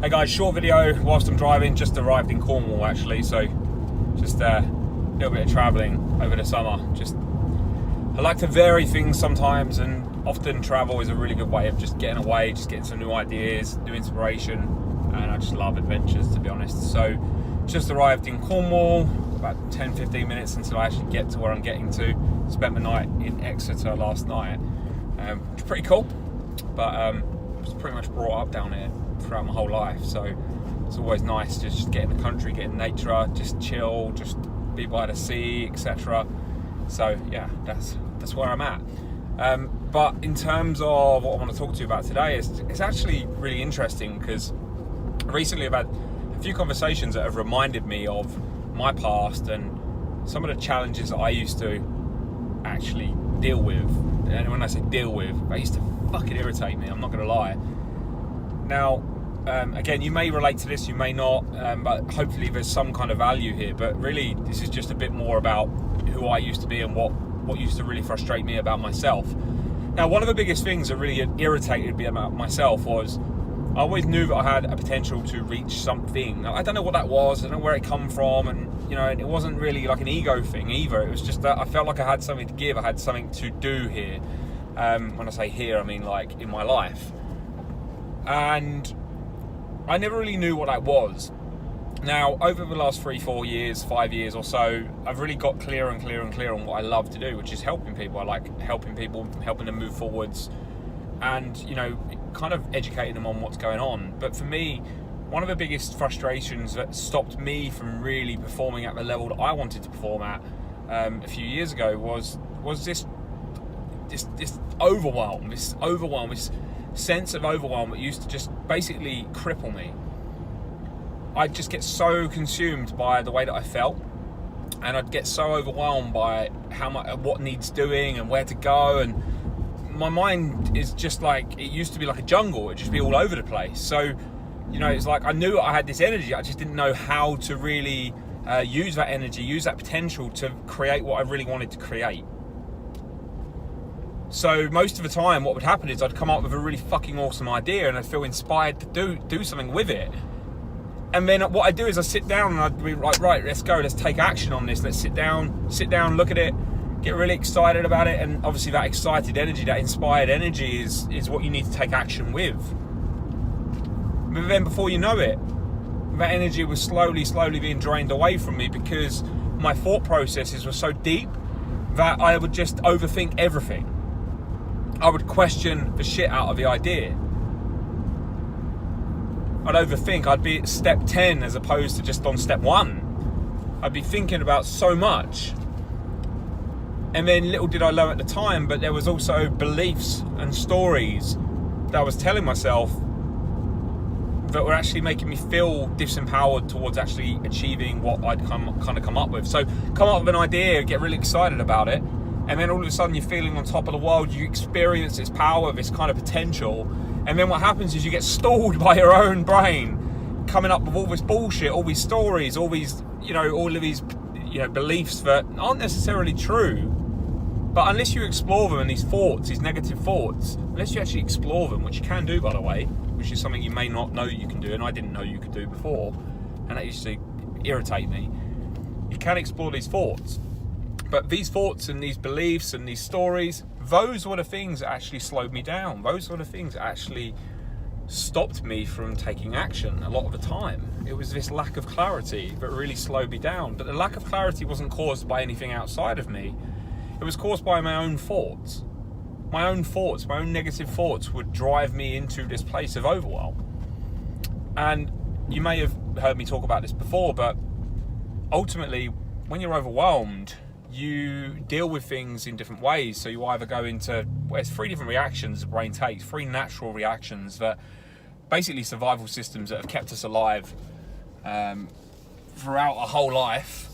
Hey guys, short video whilst I'm driving. Just arrived in Cornwall actually, so just a little bit of travelling over the summer. I like to vary things sometimes, and often travel is a really good way of just getting away, just getting some new ideas, new inspiration, and I just love adventures, to be honest. So just arrived in Cornwall, about 10-15 minutes until I actually get to where I'm getting to. Spent the night in Exeter last night, which is pretty cool, but I was pretty much brought up down here throughout my whole life, so it's always nice to just get in the country, get in nature, just chill, just be by the sea, etc. So yeah, that's where I'm at. But in terms of what I want to talk to you about today, it's actually really interesting because recently I've had a few conversations that have reminded me of my past and some of the challenges that I used to actually deal with. And when I say deal with, they used to fucking irritate me, I'm not going to lie. Now, again, you may relate to this, you may not, but hopefully there's some kind of value here. But really, this is just a bit more about who I used to be and what used to really frustrate me about myself. Now, one of the biggest things that really irritated me about myself was I always knew that I had a potential to reach something. I don't know what that was, I don't know where it come from, and it wasn't really like an ego thing either. It was just that I felt like I had something to give, I had something to do here. When I say here, I mean like in my life. And I never really knew what that was. Now, over the last 3-4 years, 5 years or so, I've really got clearer and clearer and clearer on what I love to do, which is helping people. I like helping people, helping them move forwards, and kind of educating them on what's going on. But for me, one of the biggest frustrations that stopped me from really performing at the level that I wanted to perform at a few years ago was this overwhelm, this sense of overwhelm that used to just basically cripple me. I'd just get so consumed by the way that I felt, and I'd get so overwhelmed by what needs doing and where to go, and my mind is just like, it used to be like a jungle. It'd just be all over the place. So it's like I knew I had this energy, I just didn't know how to really use that energy, use that potential to create what I really wanted to create. So most of the time what would happen is I'd come up with a really fucking awesome idea and I'd feel inspired to do something with it. And then what I do is I sit down and I'd be like, right, let's go, let's take action on this. Let's sit down, look at it, get really excited about it. And obviously that excited energy, that inspired energy is what you need to take action with. But then before you know it, that energy was slowly being drained away from me because my thought processes were so deep that I would just overthink everything. I would question the shit out of the idea. I'd overthink. I'd be at step 10 as opposed to just on step 1. I'd be thinking about so much. And then little did I know at the time, but there was also beliefs and stories that I was telling myself that were actually making me feel disempowered towards actually achieving what I'd come up with. So come up with an idea, get really excited about it, and then all of a sudden you're feeling on top of the world, you experience its power, this kind of potential, and then what happens is you get stalled by your own brain, coming up with all this bullshit, all these stories, all these, all of these, beliefs that aren't necessarily true. But unless you explore them, and these thoughts, these negative thoughts, unless you actually explore them, which you can do, by the way, which is something you may not know you can do, and I didn't know you could do before, and that used to irritate me. You can explore these thoughts. But these thoughts and these beliefs and these stories, those were the things that actually slowed me down. Those were the things that actually stopped me from taking action a lot of the time. It was this lack of clarity that really slowed me down. But the lack of clarity wasn't caused by anything outside of me. It was caused by my own thoughts. My own thoughts, my own negative thoughts would drive me into this place of overwhelm. And you may have heard me talk about this before, but ultimately, when you're overwhelmed, you deal with things in different ways. So you either go into, there's 3 different reactions the brain takes, 3 natural reactions that basically survival systems that have kept us alive throughout our whole life.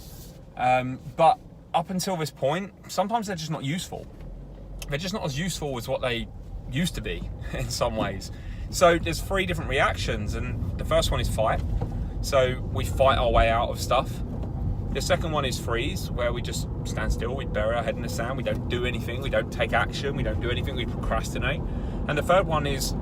But up until this point, sometimes they're just not useful. They're just not as useful as what they used to be in some ways. So there's 3 different reactions, and the first one is fight. So we fight our way out of stuff. The second one is freeze, where we just stand still, we bury our head in the sand, we don't do anything, we don't take action, we don't do anything, we procrastinate. And the third one is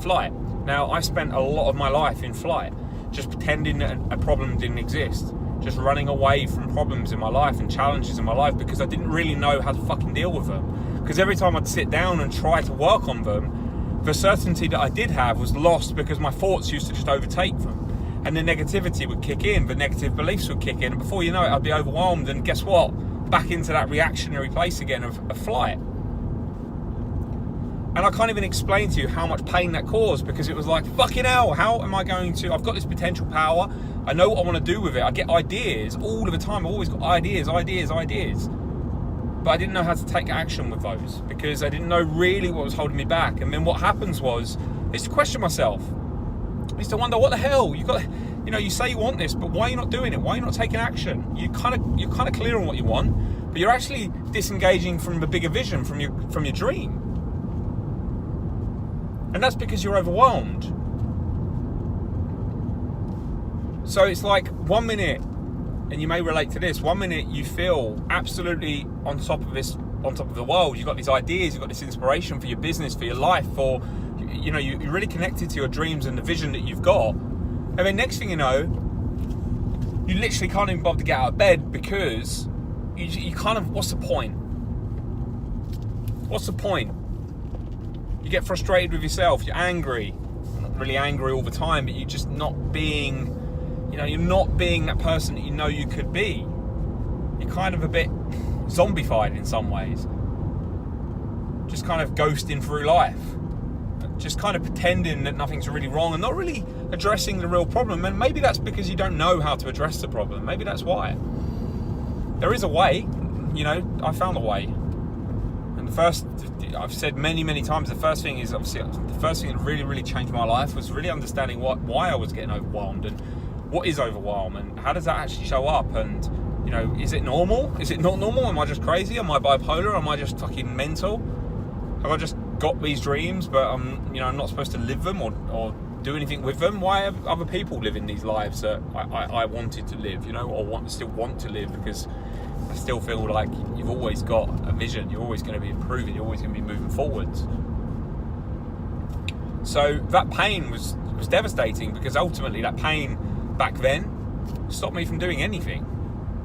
flight, Now, I spent a lot of my life in flight, just pretending that a problem didn't exist, just running away from problems in my life and challenges in my life because I didn't really know how to fucking deal with them. Because every time I'd sit down and try to work on them, the certainty that I did have was lost because my thoughts used to just overtake them. And the negativity would kick in, the negative beliefs would kick in, and before you know it, I'd be overwhelmed, and guess what? Back into that reactionary place again of flight. And I can't even explain to you how much pain that caused, because it was like, fucking hell, how am I going to, I've got this potential power, I know what I want to do with it, I get ideas all of the time, I've always got ideas, but I didn't know how to take action with those, because I didn't know really what was holding me back. And then what happens was, I used to question myself, I used to wonder, what the hell, you say you want this, but why are you not doing it? Why are you not taking action? You're kind of clear on what you want, but you're actually disengaging from the bigger vision, from your dream. And that's because you're overwhelmed. So it's like 1 minute, and you may relate to this, 1 minute you feel absolutely on top of the world. You've got these ideas, you've got this inspiration for your business, for your life, for, you're really connected to your dreams and the vision that you've got. And then next thing you know, you literally can't even bother to get out of bed because you kind of, what's the point? What's the point? You get frustrated with yourself, you're angry. Not really angry all the time, but you're just not being, you're not being that person that you know you could be. You're kind of a bit zombified in some ways. Just kind of ghosting through life. Just kind of pretending that nothing's really wrong and not really addressing the real problem. And maybe that's because you don't know how to address the problem. Maybe that's why. There is a way, I found a way. And I've said many times, the first thing that really, really changed my life was really understanding why I was getting overwhelmed and what is overwhelm and how does that actually show up, and is it normal? Is it not normal? Am I just crazy? Am I bipolar? Am I just fucking mental? Have I just got these dreams but I'm not supposed to live them or do anything with them? Why have other people living these lives that I wanted to live, or still want to live? Because I still feel like you've always got a vision, you're always going to be improving, you're always going to be moving forwards. So that pain was devastating, because ultimately that pain back then stopped me from doing anything.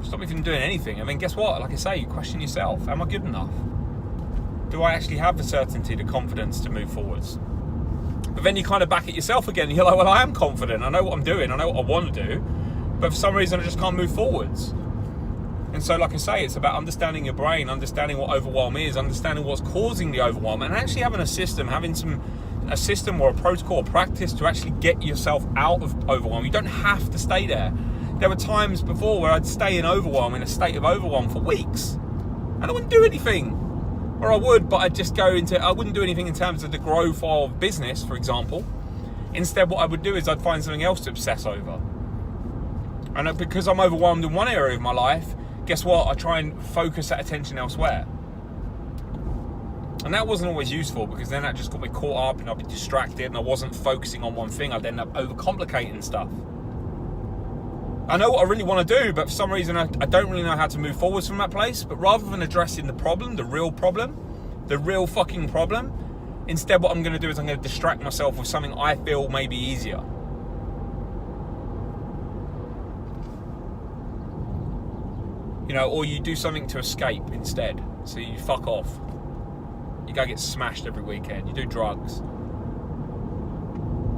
And then guess what? Like I say, you question yourself. Am I good enough? Do I actually have the certainty, the confidence to move forwards? But then you kind of back at yourself again. You're like, well, I am confident. I know what I'm doing. I know what I want to do. But for some reason, I just can't move forwards. And so, like I say, it's about understanding your brain, understanding what overwhelm is, understanding what's causing the overwhelm, and actually having a system or a protocol or practice to actually get yourself out of overwhelm. You don't have to stay there. There were times before where I'd stay in a state of overwhelm for weeks, and I wouldn't do anything. Or I would, but I wouldn't do anything in terms of the growth of business, for example. Instead, what I would do is I'd find something else to obsess over. And because I'm overwhelmed in one area of my life, guess what? I try and focus that attention elsewhere. And that wasn't always useful, because then that just got me caught up and I'd be distracted and I wasn't focusing on one thing. I'd end up overcomplicating stuff. I know what I really want to do, but for some reason I don't really know how to move forwards from that place. But rather than addressing the problem, the real fucking problem, instead what I'm going to do is I'm going to distract myself with something I feel may be easier. Or you do something to escape instead. So you fuck off. You go get smashed every weekend. You do drugs.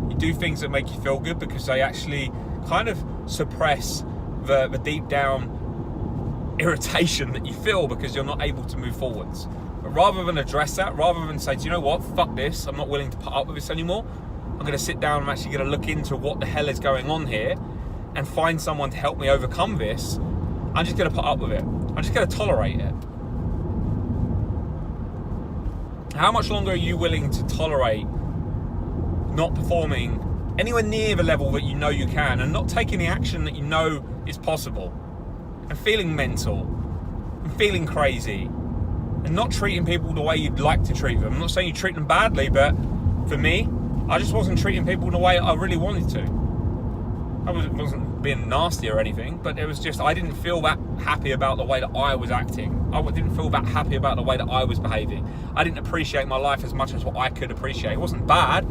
You do things that make you feel good because they actually kind of suppress the deep down irritation that you feel because you're not able to move forwards. But rather than address that, rather than say, do you know what, fuck this, I'm not willing to put up with this anymore, I'm going to sit down and I'm actually going to look into what the hell is going on here and find someone to help me overcome this. I'm just going to put up with it. I'm just going to tolerate it. How much longer are you willing to tolerate not performing anywhere near the level that you know you can, and not taking the action that you know is possible, and feeling mental, and feeling crazy, and not treating people the way you'd like to treat them? I'm not saying you treat them badly, but for me, I just wasn't treating people the way I really wanted to. I wasn't being nasty or anything, but it was just, I didn't feel that happy about the way that I was acting. I didn't feel that happy about the way that I was behaving. I didn't appreciate my life as much as what I could appreciate. It wasn't bad,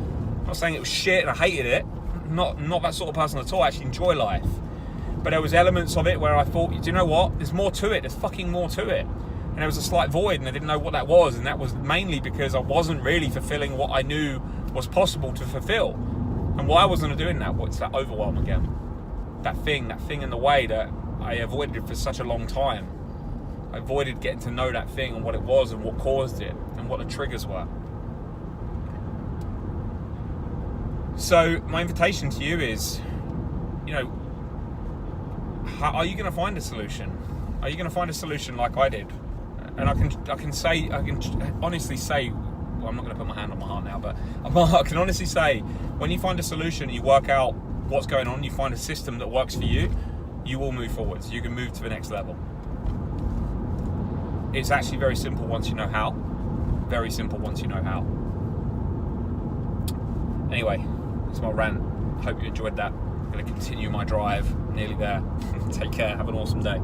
I'm not saying it was shit and I hated it. Not that sort of person at all. I actually enjoy life. But there was elements of it where I thought, do you know what? There's more to it. There's fucking more to it. And there was a slight void, and I didn't know what that was. And that was mainly because I wasn't really fulfilling what I knew was possible to fulfill. And why wasn't I doing that? What's that overwhelm again? That thing in the way that I avoided for such a long time. I avoided getting to know that thing and what it was and what caused it and what the triggers were. So my invitation to you is, how are you going to find a solution? Are you going to find a solution like I did? And I can honestly say, well, I'm not going to put my hand on my heart now, but I can honestly say, when you find a solution, you work out what's going on, you find a system that works for you, you will move forwards. You can move to the next level. It's actually very simple once you know how. Very simple once you know how. Anyway, that's my rant. Hope you enjoyed that. I'm going to continue my drive. Nearly there. Take care. Have an awesome day.